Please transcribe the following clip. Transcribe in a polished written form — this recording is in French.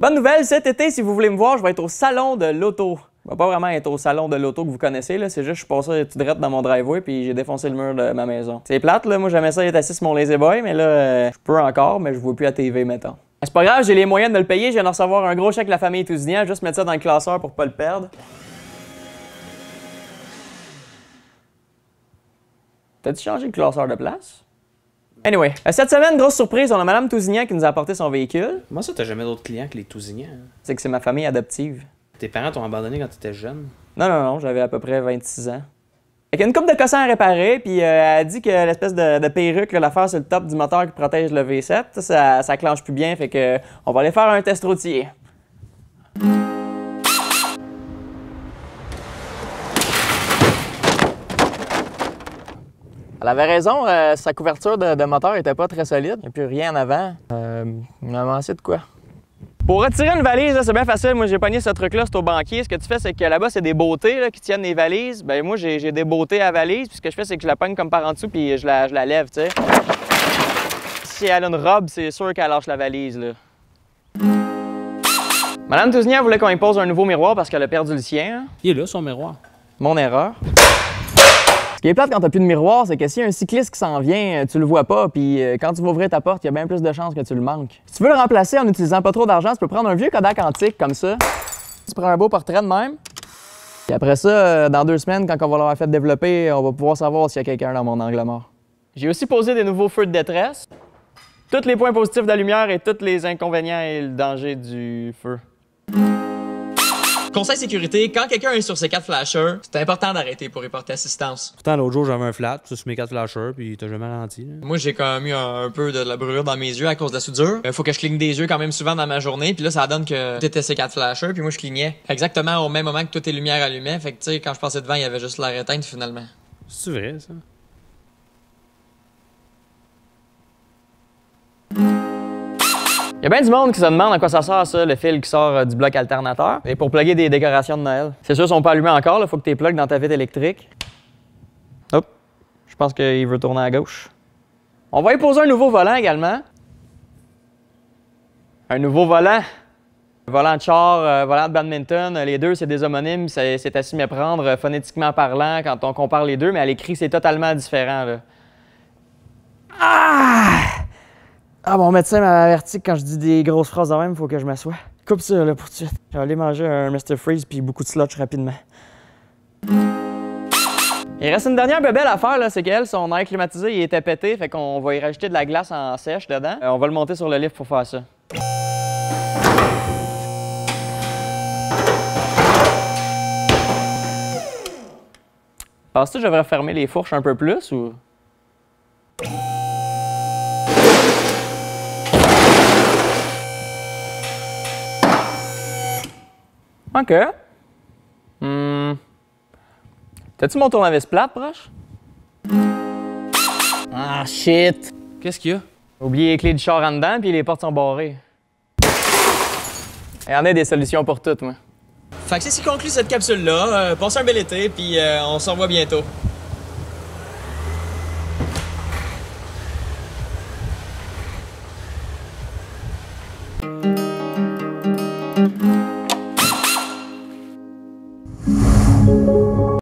Bonne nouvelle, cet été, si vous voulez me voir, je vais être au salon de l'auto. Je vais pas vraiment être au salon de l'auto que vous connaissez, là. C'est juste que je suis passé tout droit dans mon driveway puis j'ai défoncé le mur de ma maison. C'est plate, là. Moi, j'aimais ça être assis sur mon lazy boy, mais là, je peux encore, mais je vois plus à TV, mettons. C'est pas grave, j'ai les moyens de le payer. Je viens de recevoir un gros chèque de la famille Tousignan. Juste mettre ça dans le classeur pour pas le perdre. T'as-tu changé le classeur de place? Anyway, cette semaine, grosse surprise, on a Madame Tousignan qui nous a apporté son véhicule. Comment ça, t'as jamais d'autres clients que les Tousignans? C'est que c'est ma famille adoptive. Tes parents t'ont abandonné quand t'étais jeune? Non, j'avais à peu près 26 ans. Il y a une couple de cossins à réparer, puis elle dit que l'espèce de perruque, l'affaire sur le top du moteur qui protège le V7, ça clenche plus bien, fait que on va aller faire un test routier. Elle avait raison, sa couverture de moteur était pas très solide. Il n'y a plus rien en avant. On a avancé de quoi? Pour retirer une valise, c'est bien facile. Moi, j'ai pogné ce truc-là, c'est au banquier. Ce que tu fais, c'est que là-bas, c'est des bottées là, qui tiennent les valises. Ben moi, j'ai des bottées à valise. Puis ce que je fais, c'est que je la pogne comme par en dessous, puis je la lève, tu sais. Si elle a une robe, c'est sûr qu'elle lâche la valise, là. Madame Tousignan voulait qu'on lui pose un nouveau miroir parce qu'elle a perdu le sien. Hein? Il est là, son miroir. Mon erreur. Ce qui est plate quand t'as plus de miroir, c'est que s'il y a un cycliste qui s'en vient, tu le vois pas, puis quand tu vas ouvrir ta porte, il y a bien plus de chances que tu le manques. Si tu veux le remplacer en utilisant pas trop d'argent, tu peux prendre un vieux Kodak antique comme ça. Tu prends un beau portrait de même. Puis après ça, dans 2 semaines, quand on va l'avoir fait développer, on va pouvoir savoir s'il y a quelqu'un dans mon angle mort. J'ai aussi posé des nouveaux feux de détresse. Tous les points positifs de la lumière et tous les inconvénients et le danger du feu. Conseil sécurité, quand quelqu'un est sur ses 4 flashers, c'est important d'arrêter pour reporter assistance. Pourtant, l'autre jour, j'avais un flat sur mes 4 flashers, puis t'as jamais ralenti. Là. Moi, j'ai quand même eu un peu de la brûlure dans mes yeux à cause de la soudure. Faut que je cligne des yeux quand même souvent dans ma journée, puis là, ça donne que t'étais ces 4 flashers, puis moi, je clignais exactement au même moment que toutes tes lumières allumaient. Fait que, tu sais, quand je passais devant, il y avait juste l'air éteinte finalement. C'est vrai, ça? Il y a bien du monde qui se demande à quoi ça sert, ça, le fil qui sort du bloc alternateur. Et pour plugger des décorations de Noël. C'est sûr, ils sont pas allumés encore, il faut que tu les plugues dans ta vitre électrique. Hop, je pense qu'il veut tourner à gauche. On va y poser un nouveau volant également. Un nouveau volant. Volant de char, volant de badminton, les deux, c'est des homonymes, c'est à s'y méprendre phonétiquement parlant quand on compare les deux, mais à l'écrit, c'est totalement différent, là. Ah, mon médecin m'a averti que quand je dis des grosses phrases de même, il faut que je m'assoie. Coupe ça, là, pour tout de suite. Je vais aller manger un Mr. Freeze puis beaucoup de slotch rapidement. Il reste une dernière bébelle à faire, là, c'est qu'elle, son air climatisé, il était pété, fait qu'on va y rajouter de la glace en sèche dedans. On va le monter sur le lift pour faire ça. Penses-tu que je devrais fermer les fourches un peu plus, ou... OK. T'as-tu mon tournevis plate, proche? Ah, shit! Qu'est-ce qu'il y a? J'ai oublié les clés du char en dedans, puis les portes sont barrées. Il y en a des solutions pour toutes, moi. Fait que c'est ce qui conclut cette capsule-là. Passez un bel été, puis on se revoit bientôt.